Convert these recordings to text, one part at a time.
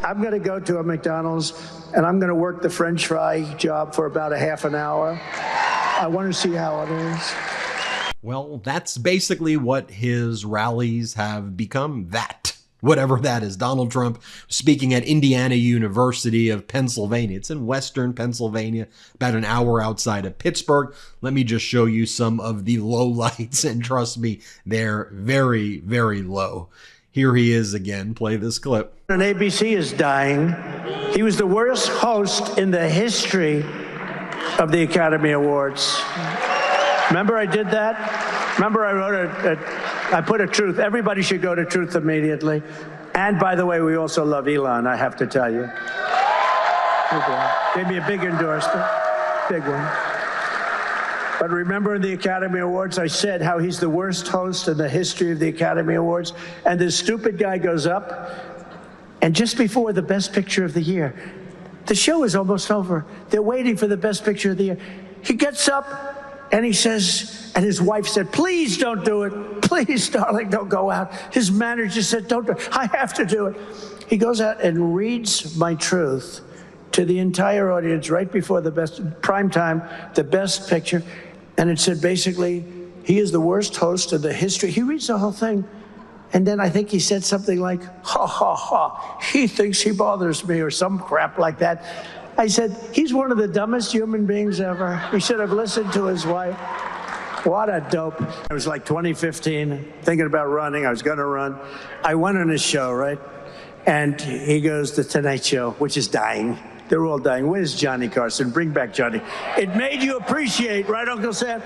I'm going to go to a McDonald's and I'm going to work the French fry job for about a half an hour. I want to see how it is. Well, that's basically what his rallies have become. That, whatever that is. Donald Trump speaking at Indiana University of Pennsylvania. It's in Western Pennsylvania, about an hour outside of Pittsburgh. Let me just show you some of the lowlights, and trust me, they're very, very low. Here he is again. Play this clip. And ABC is dying. He was the worst host in the history of the Academy Awards. Remember I did that? Remember I wrote I put a truth. Everybody should go to Truth immediately. And by the way, we also love Elon, I have to tell you. Gave me a big endorsement, big one. But remember in the Academy Awards, I said how he's the worst host in the history of the Academy Awards. And this stupid guy goes up, and just before the Best Picture of the Year, the show is almost over. They're waiting for the Best Picture of the Year. He gets up and he says, and his wife said, please don't do it. Please, darling, don't go out. His manager said, don't do it. I have to do it. He goes out and reads my truth to the entire audience right before the prime time, the Best Picture. And it said basically, he is the worst host of the history. He reads the whole thing. And then I think he said something like, ha, ha, ha, he thinks he bothers me, or some crap like that. I said, he's one of the dumbest human beings ever. He should have listened to his wife. What a dope. It was like 2015, thinking about running. I was going to run. I went on his show, right? And he goes, The Tonight Show, which is dying. They're all dying. Where's Johnny Carson? Bring back Johnny. It made you appreciate, right, Uncle Sam?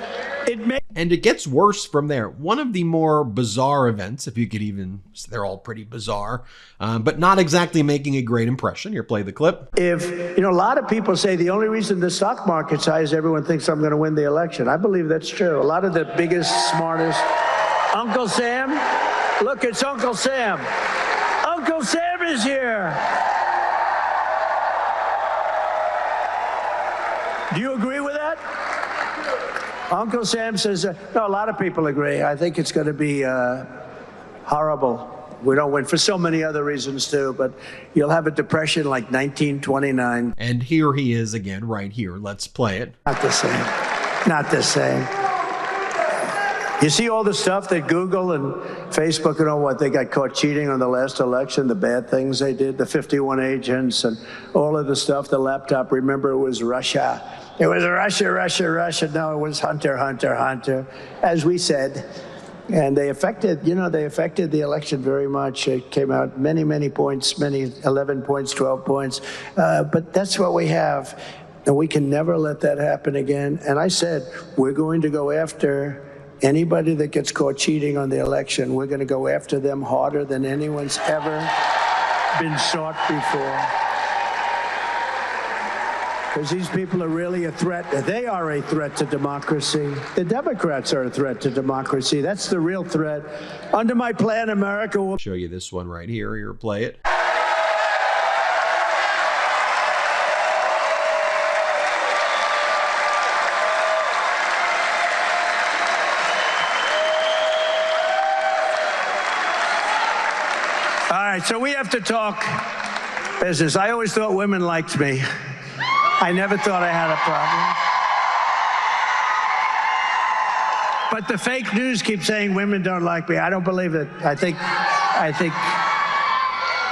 And it gets worse from there. One of the more bizarre events, if you could even, they're all pretty bizarre, but not exactly making a great impression. Here, play the clip. A lot of people say the only reason the stock market's high is everyone thinks I'm going to win the election. I believe that's true. A lot of the biggest, smartest. Uncle Sam, look, it's Uncle Sam. Uncle Sam is here. Do you agree with that? Uncle Sam says, no, a lot of people agree. I think it's going to be horrible. We don't win for so many other reasons too, but you'll have a depression like 1929. And here he is again, right here. Let's play it. Not the same. Not the same. You see all the stuff that Google and Facebook and all what, they got caught cheating on the last election, the bad things they did, the 51 agents and all of the stuff, the laptop. Remember, it was Russia. It was Russia, Russia, Russia. No, it was Hunter, Hunter, Hunter, as we said. And they affected, the election very much. It came out many, many points, 11 points, 12 points. But that's what we have. And we can never let that happen again. And I said, we're going to go after anybody that gets caught cheating on the election. We're going to go after them harder than anyone's ever been sought before. Because these people are really a threat. They are a threat to democracy. The Democrats are a threat to democracy. That's the real threat. Under my plan, America will... Show you this one right here. Here, play it. All right, so we have to talk business. I always thought women liked me. I never thought I had a problem. But the fake news keeps saying women don't like me. I don't believe it. I think,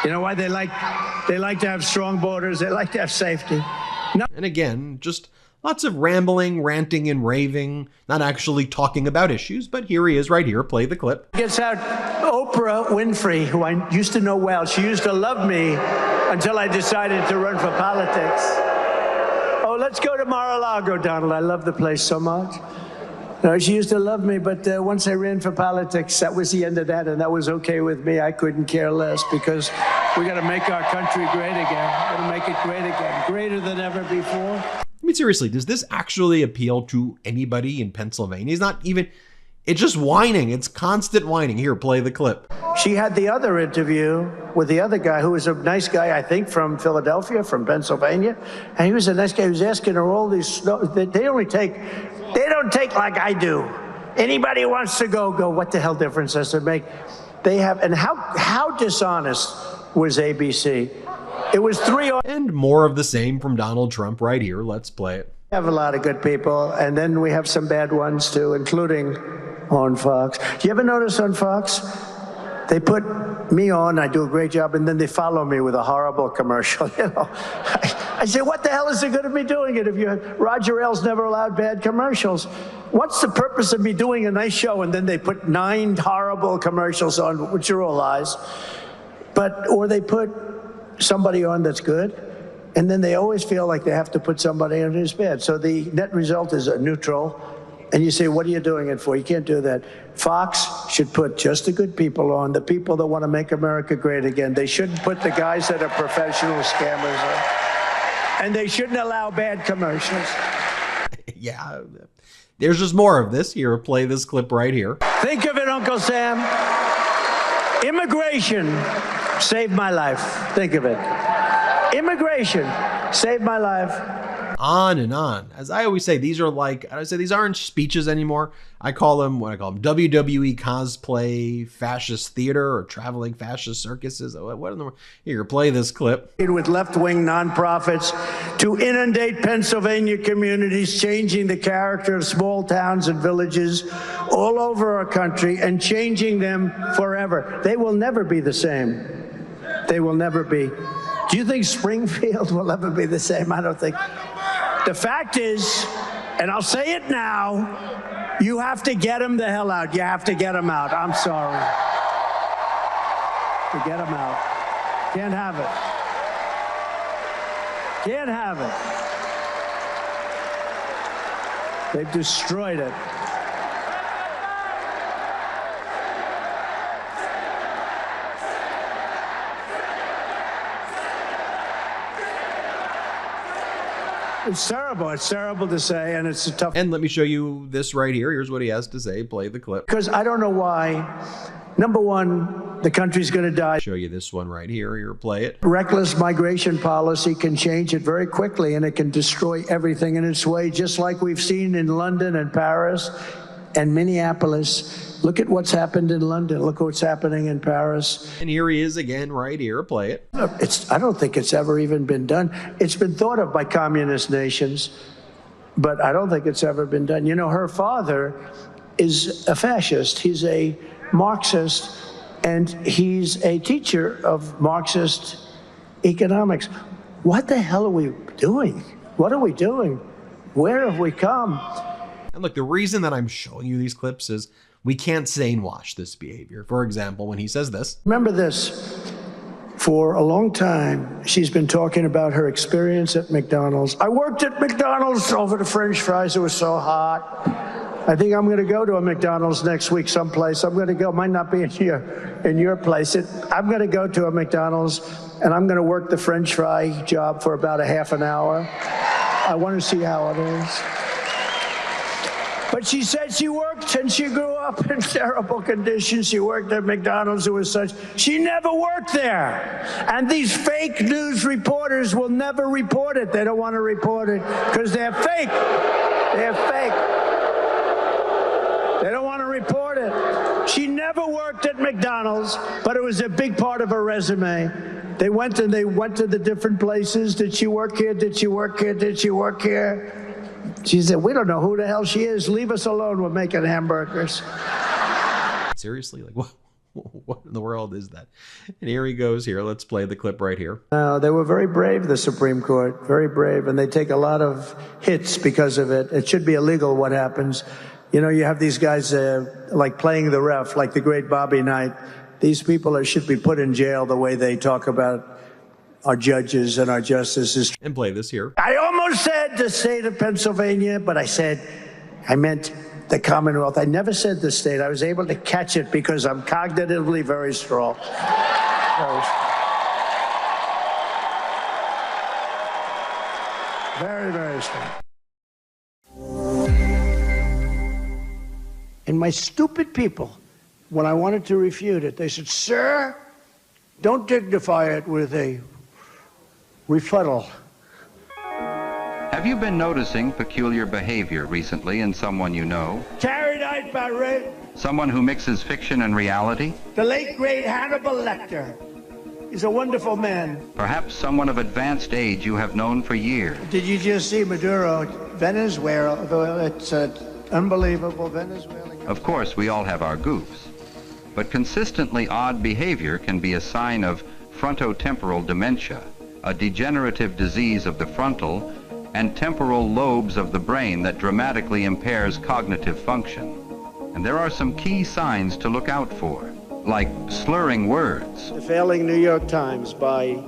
you know why? They like to have strong borders. They like to have safety. No. And again, just lots of rambling, ranting, and raving, not actually talking about issues, but here he is right here. Play the clip. Gets out Oprah Winfrey, who I used to know well. She used to love me until I decided to run for politics. Oh, let's go to Mar-a-Lago, Donald. I love the place so much. No, she used to love me, but once I ran for politics, that was the end of that, and that was okay with me. I couldn't care less, because we got to make our country great again. Got to make it great again, greater than ever before. I mean, seriously, does this actually appeal to anybody in Pennsylvania? He's not even... It's just whining. It's constant whining. Here, play the clip. She had the other interview with the other guy, who was a nice guy, I think, from Philadelphia, from Pennsylvania. And he was a nice guy who was asking her all these... They don't take like I do. Anybody who wants to go. What the hell difference does it make? They have... And how dishonest was ABC? It was 3 on. And more of the same from Donald Trump right here. Let's play it. We have a lot of good people, and then we have some bad ones too, including on Fox. You ever notice on Fox, they put me on, I do a great job, and then they follow me with a horrible commercial. You know, I say, what the hell is it going to be doing it if Roger Ailes never allowed bad commercials? What's the purpose of me doing a nice show and then they put 9 horrible commercials on, which are all lies? Or they put somebody on that's good, and then they always feel like they have to put somebody on who's bad. So the net result is a neutral. And you say, what are you doing it for? You can't do that. Fox should put just the good people on, the people that want to make America great again. They shouldn't put the guys that are professional scammers on. And they shouldn't allow bad commercials. Yeah, there's just more of this. Here, play this clip right here. Think of it, Uncle Sam. Immigration saved my life. Think of it. Immigration saved my life. On and on. As I always say, these aren't speeches anymore. I call them WWE cosplay fascist theater or traveling fascist circuses. What in the world? Here, play this clip. With left-wing nonprofits to inundate Pennsylvania communities, changing the character of small towns and villages all over our country and changing them forever. They will never be the same. They will never be. Do you think Springfield will ever be the same? I don't think. The fact is, and I'll say it now, you have to get them the hell out. You have to get them out. I'm sorry. To get them out. Can't have it. Can't have it. They've destroyed it. It's terrible. It's terrible to say, and it's a tough. And let me show you this right here. Here's what he has to say. Play the clip. Because I don't know why. Number one, the country's going to die. Show you this one right here. Here, play it. Reckless migration policy can change it very quickly, and it can destroy everything in its way, just like we've seen in London and Paris and Minneapolis. Look at what's happened in London. Look what's happening in Paris. And here he is again right here. Play it. I don't think it's ever even been done. It's been thought of by communist nations, but I don't think it's ever been done. You know, her father is a fascist. He's a Marxist, and he's a teacher of Marxist economics. What the hell are we doing? What are we doing? Where have we come? And look, the reason that I'm showing you these clips is we can't sane wash this behavior. For example, when he says this. Remember this. For a long time, she's been talking about her experience at McDonald's. I worked at McDonald's over the French fries. It was so hot. I think I'm going to go to a McDonald's next week someplace. I'm going to go. Might not be in your place. I'm going to go to a McDonald's, and I'm going to work the French fry job for about a half an hour. I want to see how it is. But she said she worked and she grew up in terrible conditions. She worked at McDonald's. It was such. She never worked there. And these fake news reporters will never report it. They don't want to report it because they're fake. They're fake. They don't want to report it. She never worked at McDonald's, but it was a big part of her resume. They went to the different places. Did she work here? Did she work here? Did she work here? She said, we don't know who the hell she is. Leave us alone. We're making hamburgers. Seriously? Like, what in the world is that? And here he goes here. Let's play the clip right here. They were very brave, the Supreme Court. Very brave. And they take a lot of hits because of it. It should be illegal what happens. You know, you have these guys like playing the ref, like the great Bobby Knight. These people should be put in jail the way they talk about our judges and our justices. And play this here. I almost said the state of Pennsylvania, but I meant the Commonwealth. I never said the state. I was able to catch it because I'm cognitively very strong. Very, very strong. And my stupid people, when I wanted to refute it, they said, sir, don't dignify it with a rebuttal. Have you been noticing peculiar behavior recently in someone you know? Carried out by rape. Someone who mixes fiction and reality? The late, great Hannibal Lecter. He's a wonderful man. Perhaps someone of advanced age you have known for years. Did you just see Maduro? Venezuela, it's unbelievable. Venezuela. Of course, we all have our goofs. But consistently odd behavior can be a sign of frontotemporal dementia, a degenerative disease of the frontal and temporal lobes of the brain that dramatically impairs cognitive function. And there are some key signs to look out for, like slurring words. The failing New York Times by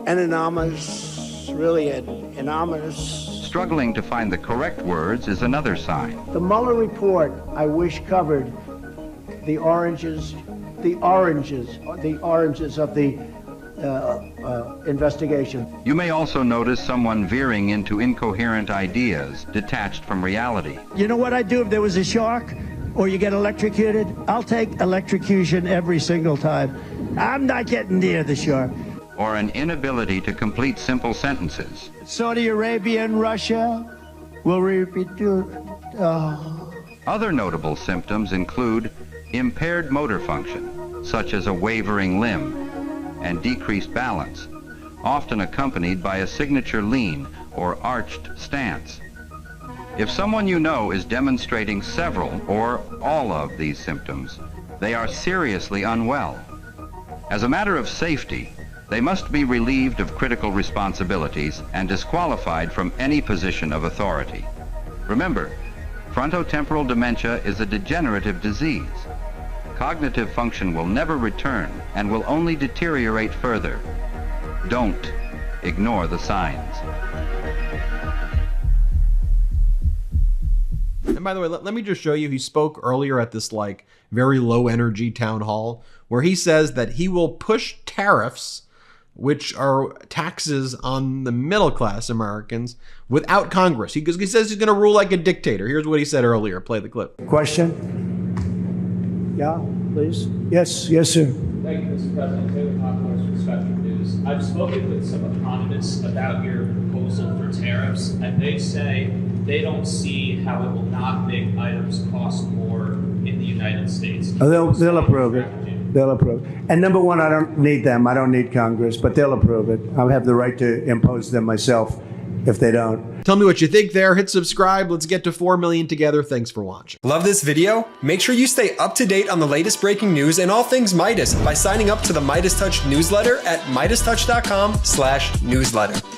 anonymous, really anonymous. Struggling to find the correct words is another sign. The Mueller report, I wish, covered the oranges of the investigation. You may also notice someone veering into incoherent ideas, detached from reality. You know what I'd do if there was a shark or you get electrocuted? I'll take electrocution every single time. I'm not getting near the shark. Or an inability to complete simple sentences. Saudi Arabia and Russia will repeat. Other notable symptoms include impaired motor function, such as a wavering limb, and decreased balance, often accompanied by a signature lean or arched stance. If someone you know is demonstrating several or all of these symptoms, they are seriously unwell. As a matter of safety, they must be relieved of critical responsibilities and disqualified from any position of authority. Remember, frontotemporal dementia is a degenerative disease. Cognitive function will never return and will only deteriorate further. Don't ignore the signs. And by the way, let me just show you, he spoke earlier at this like very low energy town hall where he says that he will push tariffs, which are taxes on the middle class Americans, without Congress. He says he's going to rule like a dictator. Here's what he said earlier. Play the clip. Question? Yeah, please. Yes, sir. Thank you, Mr. President. Taylor Hawkins from Spectrum News. I've spoken with some economists about your proposal for tariffs, and they say they don't see how it will not make items cost more in the United States. Oh, they'll approve it. They'll approve it. And number one, I don't need them. I don't need Congress, but they'll approve it. I'll have the right to impose them myself if they don't. Tell me what you think there. Hit subscribe. Let's get to 4 million together. Thanks for watching. Love this video? Make sure you stay up to date on the latest breaking news and all things Midas by signing up to the MeidasTouch newsletter at MeidasTouch.com/newsletter.